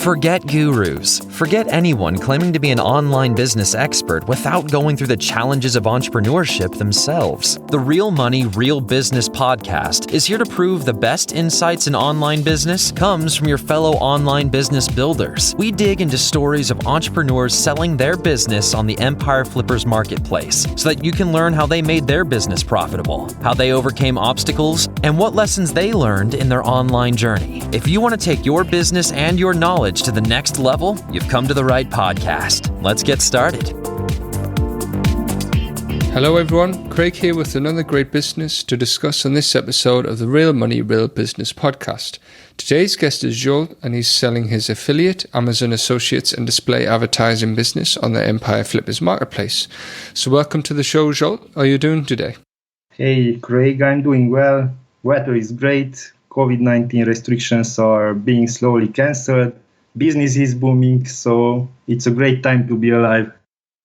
Forget gurus. Forget anyone claiming to be an online business expert without going through the challenges of entrepreneurship themselves. The Real Money, Real Business podcast is here to prove the best insights in online business comes from your fellow online business builders. We dig into stories of entrepreneurs selling their business on the Empire Flippers marketplace so that you can learn how they made their business profitable, how they overcame obstacles, and what lessons they learned in their online journey. If you want to take your business and your knowledge to the next level, you've come to the right podcast. Let's get started. Hello everyone, Craig here with another great business to discuss on this episode of the Real Money, Real Business podcast. Today's guest is Joel, and he's selling his affiliate, Amazon Associates and display advertising business on the Empire Flippers marketplace. So welcome to the show, Joel. How are you doing today? Hey Craig, I'm doing well. Weather is great. COVID-19 restrictions are being slowly cancelled. Business is booming, so it's a great time to be alive.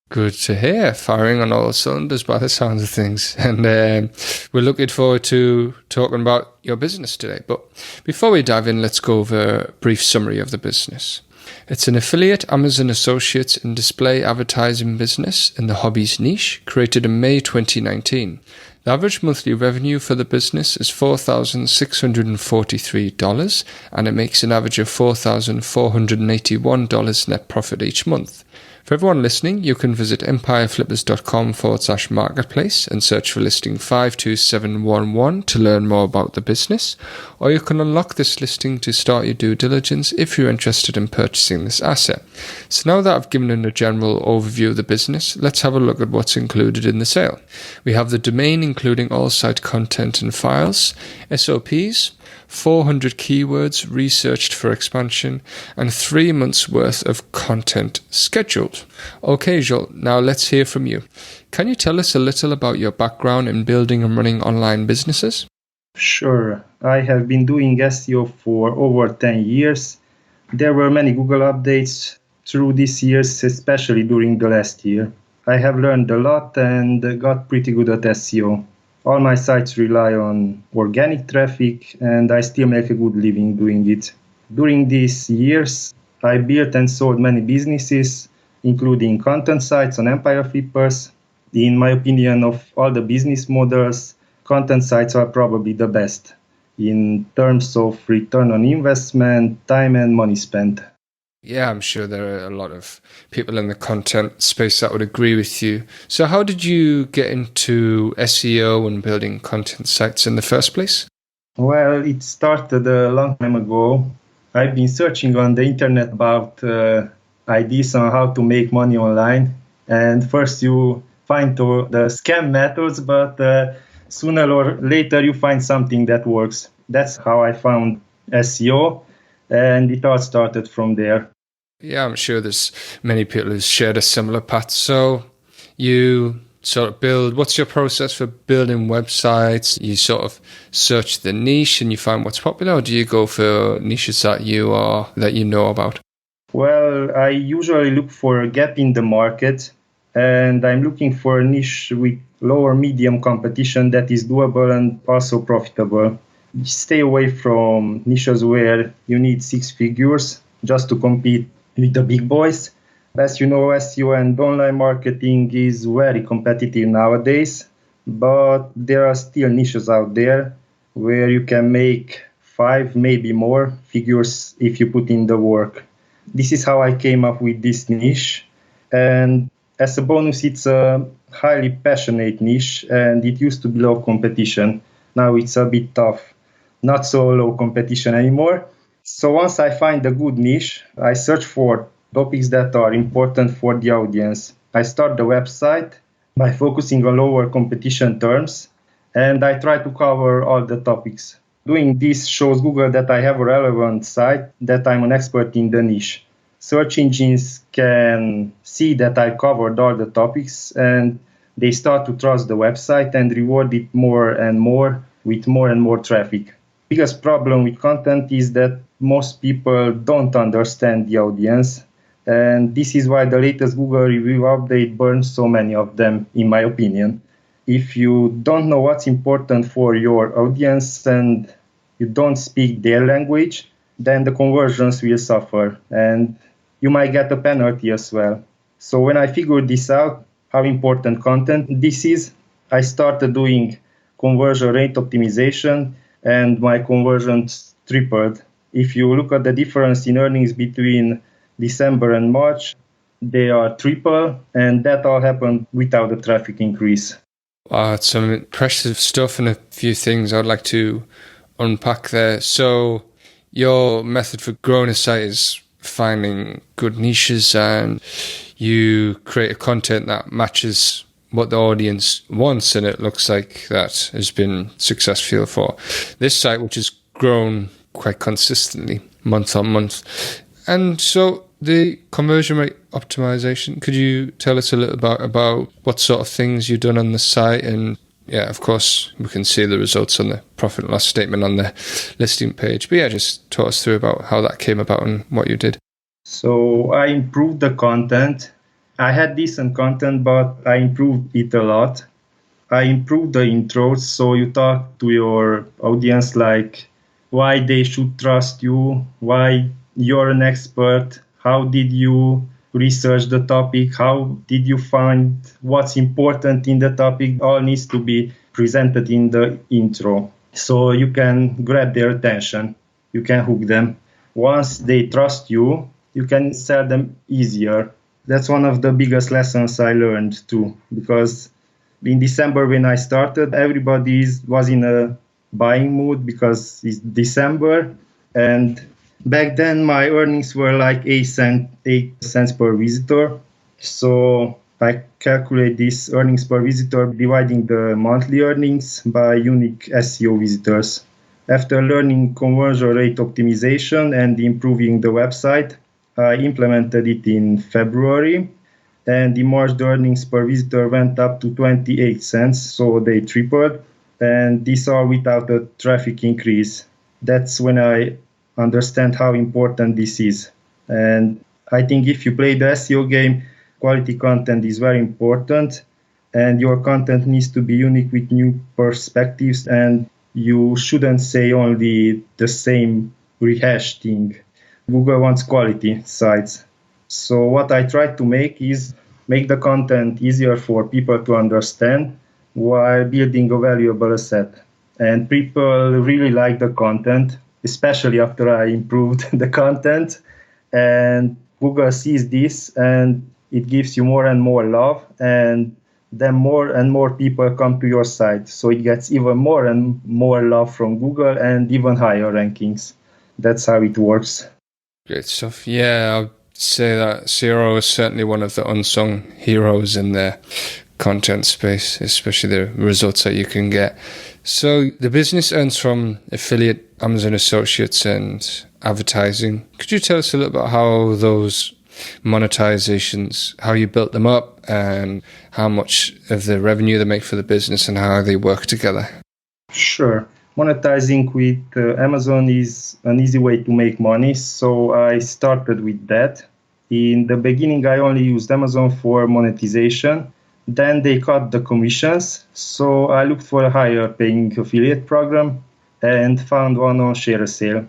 Good to hear. Firing on all cylinders by the sounds of things. And we're looking forward to talking about your business today. But before we dive in, let's go over a brief summary of the business. It's an affiliate Amazon Associates and display advertising business in the hobbies niche, created in May 2019. The average monthly revenue for the business is $4,643, and it makes an average of $4,481 net profit each month. For everyone listening, you can visit empireflippers.com/marketplace and search for listing 52711 to learn more about the business, or you can unlock this listing to start your due diligence if you're interested in purchasing this asset. So now that I've given a general overview of the business, let's have a look at what's included in the sale. We have the domain including all site content and files, SOPs, 400 keywords researched for expansion, and 3 months worth of content scheduled. Okay, Joel, now let's hear from you. Can you tell us a little about your background in building and running online businesses? Sure. I have been doing SEO for over 10 years. There were many Google updates through these years, especially during the last year. I have learned a lot and got pretty good at SEO. All my sites rely on organic traffic, and I still make a good living doing it. During these years, I built and sold many businesses, including content sites on Empire Flippers. In my opinion, of all the business models, content sites are probably the best in terms of return on investment, time and money spent. Yeah, I'm sure there are a lot of people in the content space that would agree with you. So how did you get into SEO and building content sites in the first place? Well, it started a long time ago. I've been searching on the internet about ideas on how to make money online. And first you find the scam methods, but sooner or later you find something that works. That's how I found SEO. And it all started from there. Yeah, I'm sure there's many people who shared a similar path. So you sort of what's your process for building websites? You sort of search the niche and you find what's popular, or do you go for niches that you know about? Well, I usually look for a gap in the market, and I'm looking for a niche with lower medium competition that is doable and also profitable. Stay away from niches where you need 6 figures just to compete with the big boys. As you know, SEO and online marketing is very competitive nowadays, but there are still niches out there where you can make 5, maybe more figures if you put in the work. This is how I came up with this niche. And as a bonus, it's a highly passionate niche, and it used to be low competition. Now it's a bit tough. Not so low competition anymore. So once I find a good niche, I search for topics that are important for the audience. I start the website by focusing on lower competition terms, and I try to cover all the topics. Doing this shows Google that I have a relevant site, that I'm an expert in the niche. Search engines can see that I covered all the topics, and they start to trust the website and reward it more and more with more and more traffic. Biggest problem with content is that most people don't understand the audience, and this is why the latest Google review update burns so many of them, in my opinion. If you don't know what's important for your audience and you don't speak their language, then the conversions will suffer and you might get a penalty as well. So when I figured this out, how important content this is, I started doing conversion rate optimization and my conversions tripled. If you look at the difference in earnings between December and March, they are triple, and that all happened without a traffic increase. Wow, it's some impressive stuff and a few things I'd like to unpack there. So your method for growing a site is finding good niches and you create a content that matches what the audience wants, and it looks like that has been successful for this site, which has grown quite consistently month on month. And so the conversion rate optimization, could you tell us a little about what sort of things you've done on the site? And yeah, of course, we can see the results on the profit and loss statement on the listing page. But yeah, just talk us through about how that came about and what you did. So I improved the content. I had decent content, but I improved it a lot. I improved the intros, so you talk to your audience like why they should trust you, why you're an expert, how did you research the topic, how did you find what's important in the topic, all needs to be presented in the intro. So you can grab their attention, you can hook them. Once they trust you, you can sell them easier. That's one of the biggest lessons I learned too, because in December when I started, everybody was in a buying mood because it's December, and back then my earnings were like 8 cents per visitor. So I calculate this earnings per visitor dividing the monthly earnings by unique SEO visitors. After learning conversion rate optimization and improving the website, I implemented it in February, and in March the earnings per visitor went up to 28 cents, so they tripled, and this all without a traffic increase. That's when I understand how important this is. And I think if you play the SEO game, quality content is very important, and your content needs to be unique with new perspectives, and you shouldn't say only the same rehashed thing. Google wants quality sites. So what I try to make is make the content easier for people to understand while building a valuable asset. And people really like the content, especially after I improved the content. And Google sees this and it gives you more and more love, and then more and more people come to your site. So it gets even more and more love from Google and even higher rankings. That's how it works. Great stuff. Yeah, I'd say that Zero is certainly one of the unsung heroes in the content space, especially the results that you can get. So the business earns from affiliate, Amazon Associates, and advertising. Could you tell us a little about how those monetizations, how you built them up, and how much of the revenue they make for the business and how they work together? Sure. Monetizing with Amazon is an easy way to make money, so I started with that. In the beginning, I only used Amazon for monetization. Then they cut the commissions, so I looked for a higher paying affiliate program and found one on ShareASale.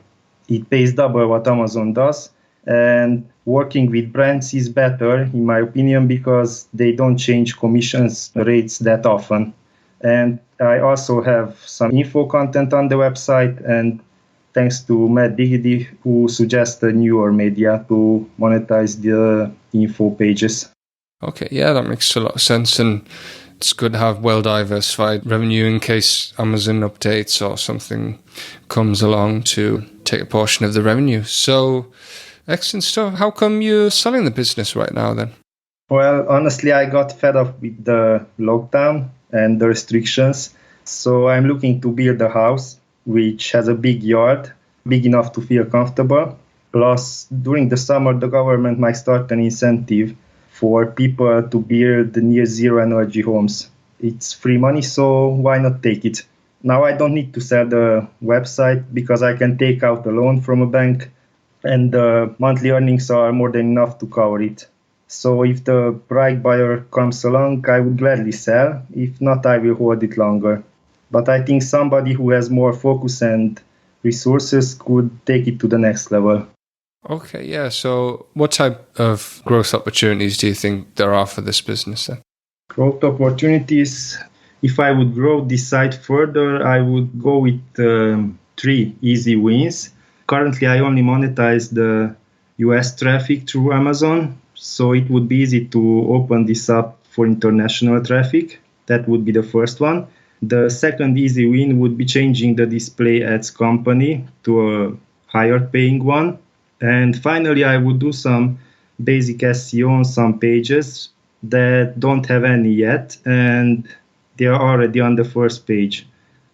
It pays double what Amazon does, and working with brands is better, in my opinion, because they don't change commissions rates that often. And I also have some info content on the website, and thanks to Matt Diggity, who suggested newer media to monetize the info pages. Okay, yeah, that makes a lot of sense, and it's good to have well-diversified revenue in case Amazon updates or something comes along to take a portion of the revenue. So, excellent stuff. How come you're selling the business right now then? Well, honestly, I got fed up with the lockdown and the restrictions. So I'm looking to build a house which has a big yard, big enough to feel comfortable. Plus, during the summer, the government might start an incentive for people to build near zero energy homes. It's free money, so why not take it? Now I don't need to sell the website because I can take out a loan from a bank, and the monthly earnings are more than enough to cover it. So if the right buyer comes along, I would gladly sell. If not, I will hold it longer. But I think somebody who has more focus and resources could take it to the next level. Okay, yeah. So what type of growth opportunities do you think there are for this business then? Growth opportunities. If I would grow this site further, I would go with 3 easy wins. Currently, I only monetize the US traffic through Amazon, so it would be easy to open this up for international traffic. That would be the first one. The second easy win would be changing the display ads company to a higher paying one. And finally, I would do some basic SEO on some pages that don't have any yet, and they are already on the first page.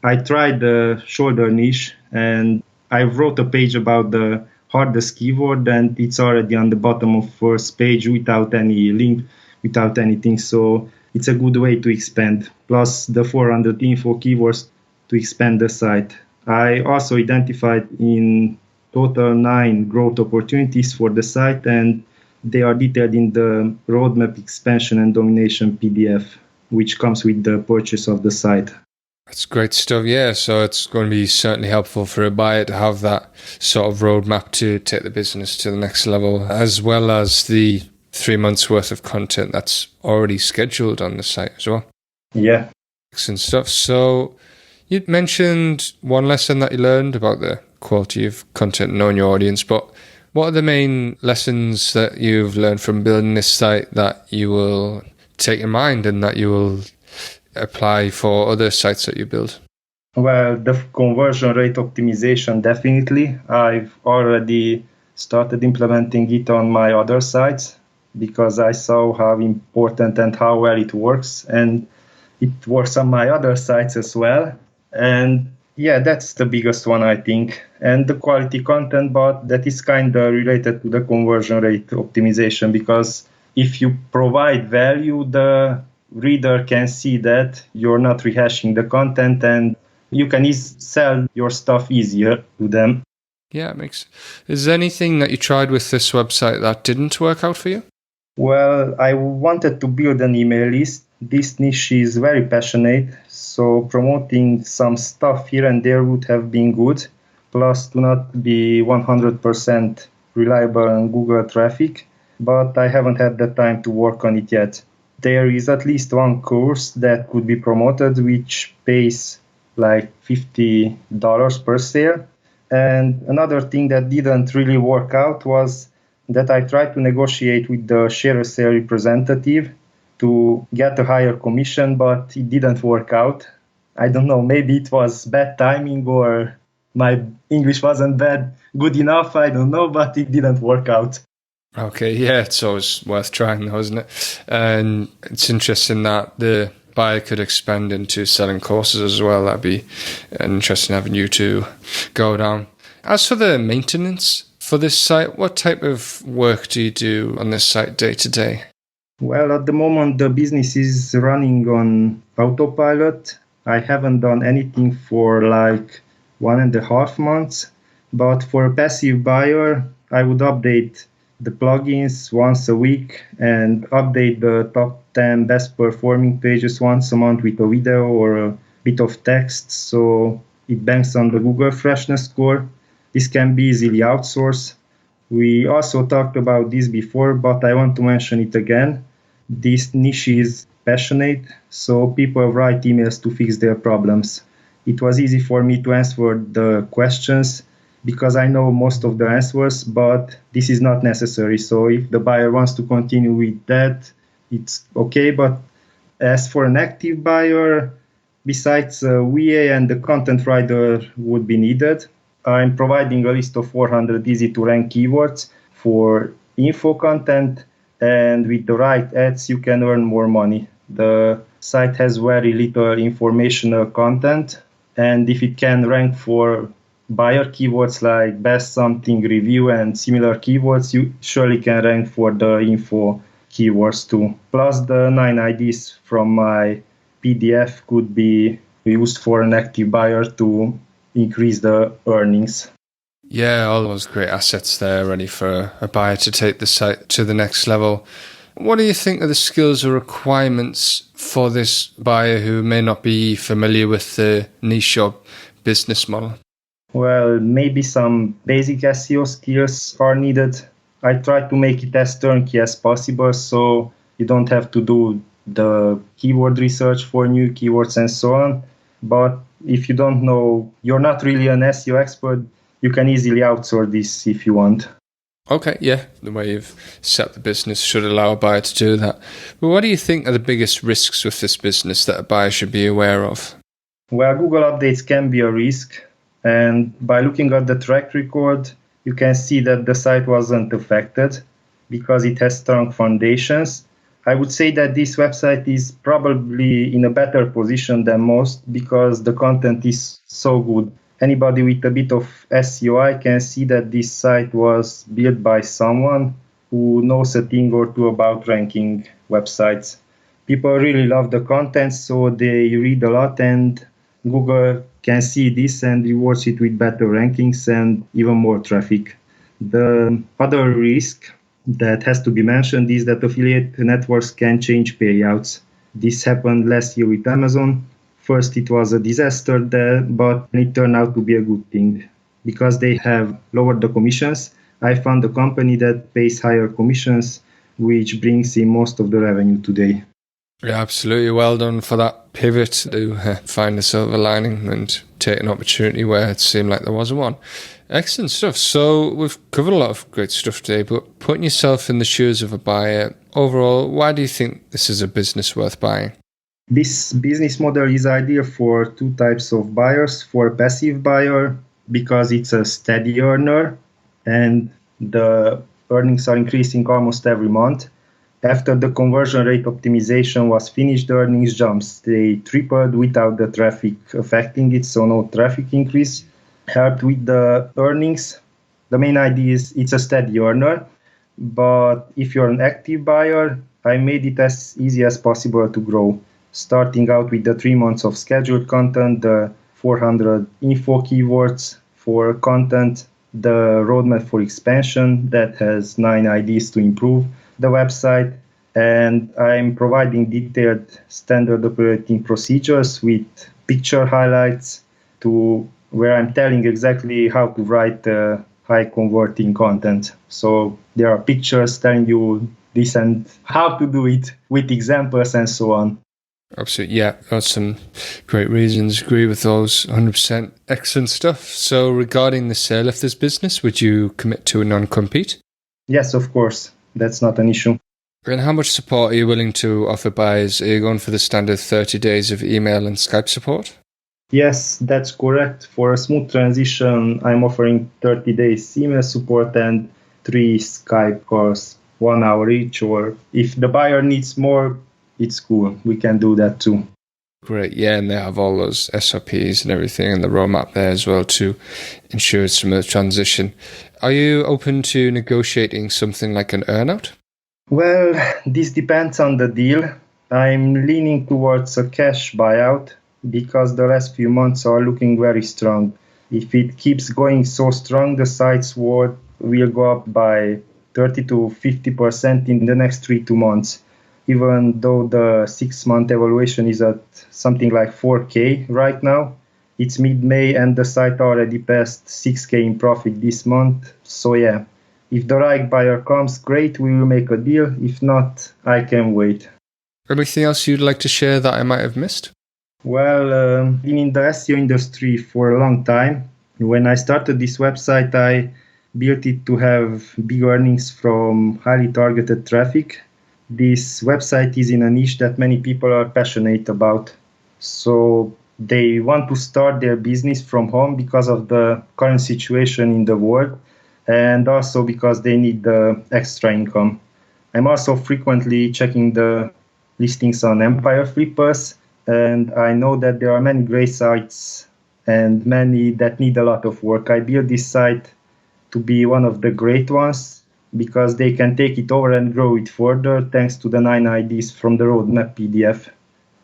I tried the shoulder niche, and I wrote a page about the hardest keyword, and it's already on the bottom of first page without any link, without anything. So it's a good way to expand. Plus the 400 info keywords to expand the site. I also identified in total 9 growth opportunities for the site, and they are detailed in the roadmap expansion and domination PDF, which comes with the purchase of the site. That's great stuff, yeah. So it's going to be certainly helpful for a buyer to have that sort of roadmap to take the business to the next level, as well as the 3 months worth of content that's already scheduled on the site as well. Yeah. Excellent stuff. So you mentioned one lesson that you learned about the quality of content, knowing your audience, but what are the main lessons that you've learned from building this site that you will take in mind and that you will apply for other sites that you build? Well, the conversion rate optimization, definitely. I've already started implementing it on my other sites because I saw how important and how well it works. And it works on my other sites as well. And yeah, that's the biggest one, I think. And the quality content, but that is kind of related to the conversion rate optimization, because if you provide value, the reader can see that you're not rehashing the content, and you can sell your stuff easier to them. Yeah, it makes. Is there anything that you tried with this website that didn't work out for you? Well, I wanted to build an email list. This niche is very passionate, so promoting some stuff here and there would have been good, plus to not be 100% reliable on Google traffic, but I haven't had the time to work on it yet. There is at least one course that could be promoted, which pays like $50 per sale. And another thing that didn't really work out was that I tried to negotiate with the share sale representative to get a higher commission, but it didn't work out. I don't know, maybe it was bad timing or my English wasn't good enough, I don't know, but it didn't work out. Okay, yeah, it's always worth trying though, isn't it? And it's interesting that the buyer could expand into selling courses as well. That'd be an interesting avenue to go down. As for the maintenance for this site, what type of work do you do on this site day to day? Well, at the moment, the business is running on autopilot. I haven't done anything for like 1.5 months, but for a passive buyer, I would update the plugins once a week and update the top 10 best performing pages once a month with a video or a bit of text, so it banks on the Google freshness score. This can be easily outsourced. We also talked about this before, but I want to mention it again. This niche is passionate, so people write emails to fix their problems. It was easy for me to answer the questions because I know most of the answers, but this is not necessary. So if the buyer wants to continue with that, it's okay. But as for an active buyer, besides VA and the content writer would be needed, I'm providing a list of 400 easy to rank keywords for info content, and with the right ads, you can earn more money. The site has very little informational content, and if it can rank for buyer keywords like best something review and similar keywords, you surely can rank for the info keywords too. Plus the 9 IDs from my PDF could be used for an active buyer to increase the earnings. Yeah, all those great assets there ready for a buyer to take the site to the next level. What do you think are the skills or requirements for this buyer who may not be familiar with the niche or business model? Well, maybe some basic SEO skills are needed. I try to make it as turnkey as possible so you don't have to do the keyword research for new keywords and so on. But if you don't know, you're not really an SEO expert, you can easily outsource this if you want. Okay, yeah, the way you've set up the business should allow a buyer to do that. But what do you think are the biggest risks with this business that a buyer should be aware of? Well, Google updates can be a risk, and by looking at the track record, you can see that the site wasn't affected because it has strong foundations. I would say that this website is probably in a better position than most because the content is so good. Anybody with a bit of SEO can see that this site was built by someone who knows a thing or two about ranking websites. People really love the content, so they read a lot, and Google can see this and rewards it with better rankings and even more traffic. The other risk that has to be mentioned is that affiliate networks can change payouts. This happened last year with Amazon. First, it was a disaster there, but it turned out to be a good thing because they have lowered the commissions. I found a company that pays higher commissions, which brings in most of the revenue today. Yeah, absolutely. Well done for that pivot to find a silver lining and take an opportunity where it seemed like there wasn't one. Excellent stuff. So we've covered a lot of great stuff today, but putting yourself in the shoes of a buyer, overall, why do you think this is a business worth buying? This business model is ideal for two types of buyers. For a passive buyer, because it's a steady earner and the earnings are increasing almost every month. After the conversion rate optimization was finished, the earnings jumps. They tripled without the traffic affecting it, so no traffic increase. Helped with the earnings. The main idea is it's a steady earner, but if you're an active buyer, I made it as easy as possible to grow. Starting out with the 3 months of scheduled content, the 400 info keywords for content, the roadmap for expansion that has 9 ideas to improve the website, and I'm providing detailed standard operating procedures with picture highlights to where I'm telling exactly how to write high converting content. So there are pictures telling you this and how to do it with examples and so on. Absolutely, yeah, that's some great reasons. Agree with those 100%. Excellent stuff. So regarding the sale of this business, would you commit to a non-compete? Yes, of course. That's not an issue. And how much support are you willing to offer buyers? Are you going for the standard 30 days of email and Skype support? Yes, that's correct. For a smooth transition, I'm offering 30 days email support and 3 Skype calls, 1 hour each, or if the buyer needs more, it's cool. We can do that too. Great, yeah, and they have all those SOPs and everything and the roadmap there as well to ensure a smooth transition. Are you open to negotiating something like an earnout? Well, this depends on the deal. I'm leaning towards a cash buyout because the last few months are looking very strong. If it keeps going so strong, the site's worth will go up by 30 to 50% in the next 3 months. Even though the 6-month evaluation is at something like 4K right now, it's mid-May and the site already passed 6K in profit this month. So yeah, if the right buyer comes, great, we will make a deal. If not, I can wait. Anything else you'd like to share that I might have missed? Well, been in the SEO industry for a long time. When I started this website, I built it to have big earnings from highly targeted traffic. This website is in a niche that many people are passionate about. So they want to start their business from home because of the current situation in the world and also because they need the extra income. I'm also frequently checking the listings on Empire Flippers, and I know that there are many great sites and many that need a lot of work. I built this site to be one of the great ones because they can take it over and grow it further thanks to the 9 IDs from the roadmap PDF.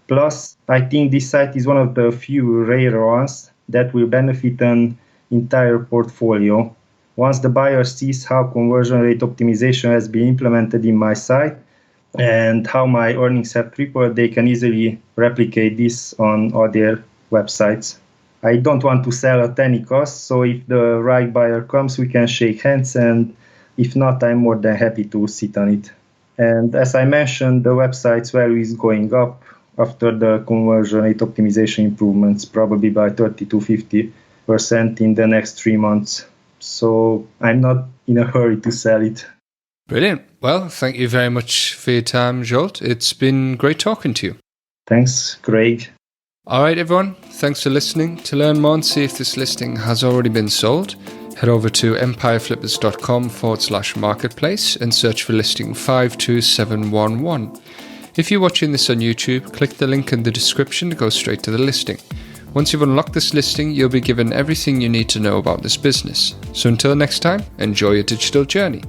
Plus, I think this site is one of the few rare ones that will benefit an entire portfolio. Once the buyer sees how conversion rate optimization has been implemented in my site and how my earnings have tripled, they can easily replicate this on other websites. I don't want to sell at any cost, so if the right buyer comes, we can shake hands, and if not, I'm more than happy to sit on it. And as I mentioned, the website's value is going up after the conversion rate optimization improvements, probably by 30 to 50% in the next 3 months. So I'm not in a hurry to sell it. Brilliant. Well, thank you very much for your time, Zsolt. It's been great talking to you. Thanks, Craig. All right, everyone. Thanks for listening. To learn more and see if this listing has already been sold, head over to empireflippers.com/marketplace and search for listing 52711. If you're watching this on YouTube, click the link in the description to go straight to the listing. Once you've unlocked this listing, you'll be given everything you need to know about this business. So until next time, enjoy your digital journey.